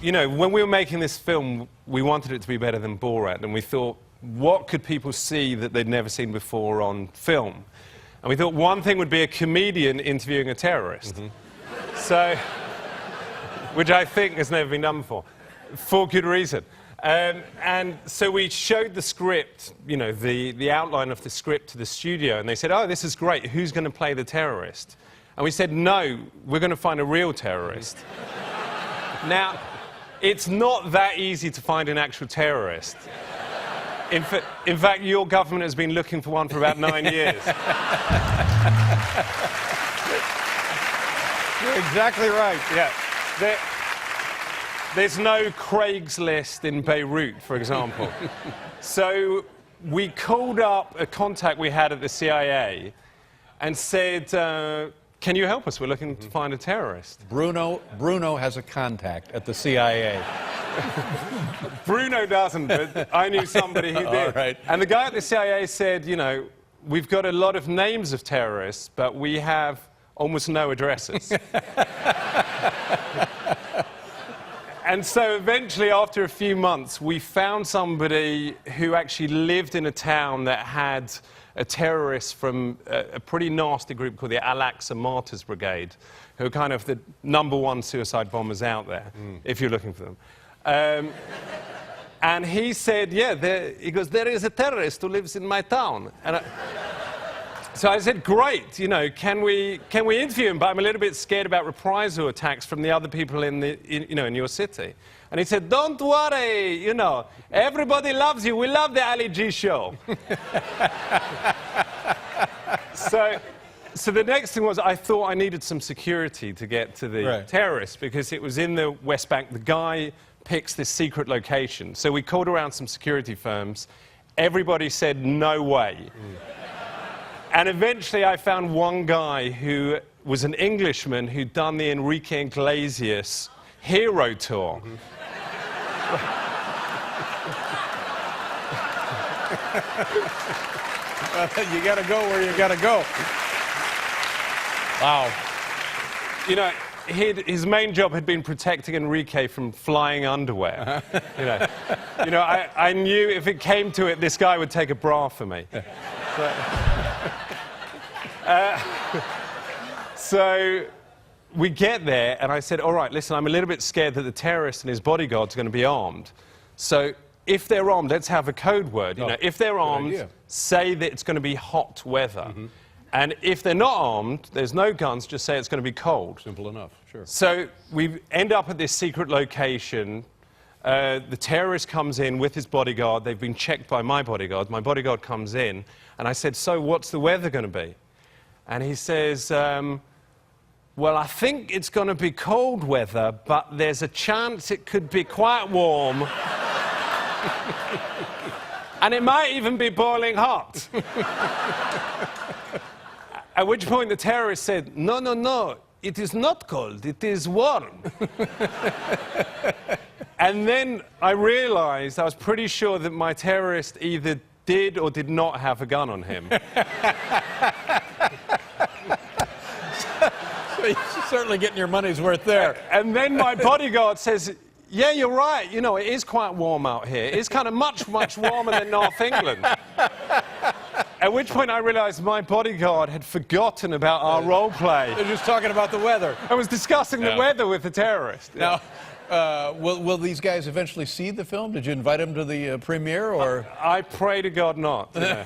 you know, when we were making this film, we wanted it to be better than Borat, and we thought, what could people see that they'd never seen before on film? And we thought one thing would be a comedian interviewing a terrorist. So, which I think has never been done before, for good reason. And so we showed the script, you know, the outline of the script to the studio, and they said, oh, this is great, who's going to play the terrorist? And we said, no, we're going to find a real terrorist. Now, it's not that easy to find an actual terrorist. In fact, your government has been looking for one for about 9 years. You're exactly right. Yeah. There's no Craigslist in Beirut, for example. So we called up a contact we had at the CIA and said, can you help us? We're looking to find a terrorist. Bruno has a contact at the CIA. Bruno doesn't, but I knew somebody who did. All right. And the guy at the CIA said, you know, we've got a lot of names of terrorists, but we have almost no addresses. And so eventually, after a few months, we found somebody who actually lived in a town that had a terrorist from a pretty nasty group called the Al-Aqsa Martyrs Brigade, who are kind of the #1 suicide bombers out there, if you're looking for them. And he said, yeah, he goes, there is a terrorist who lives in my town. And so I said, great, you know, can we interview him? But I'm a little bit scared about reprisal attacks from the other people in your city. And he said, don't worry, you know, everybody loves you. We love the Ali G show. So the next thing was, I thought I needed some security to get to the terrorist, because it was in the West Bank. The guy picks this secret location. So we called around some security firms. Everybody said, no way. And eventually I found one guy who was an Englishman who'd done the Enrique Iglesias hero tour. You gotta go where you gotta go. Wow. You know, his main job had been protecting Enrique from flying underwear. You know, I knew if it came to it, this guy would take a bra for me. So we get there, and I said, all right, listen, I'm a little bit scared that the terrorist and his bodyguards are going to be armed. So if they're armed, let's have a code word. You know, if they're armed, say that it's going to be hot weather. And if they're not armed, there's no guns, just say it's going to be cold. Simple enough, sure. So we end up at this secret location. The terrorist comes in with his bodyguard. They've been checked by my bodyguard. My bodyguard comes in, and I said, so what's the weather going to be? And he says, well, I think it's going to be cold weather, but there's a chance it could be quite warm. And it might even be boiling hot. At which point the terrorist said, no, no, no, it is not cold, it is warm. And then I realized, I was pretty sure that my terrorist either did or did not have a gun on him. So you're certainly getting your money's worth there. And then my bodyguard says, yeah, you're right, you know, it is quite warm out here. It's kind of much, much warmer than North England. At which point I realized my bodyguard had forgotten about our role play. They're just talking about the weather. I was discussing the weather with the terrorist. Now, will these guys eventually see the film? Did you invite them to the premiere, or? I pray to God not. You know.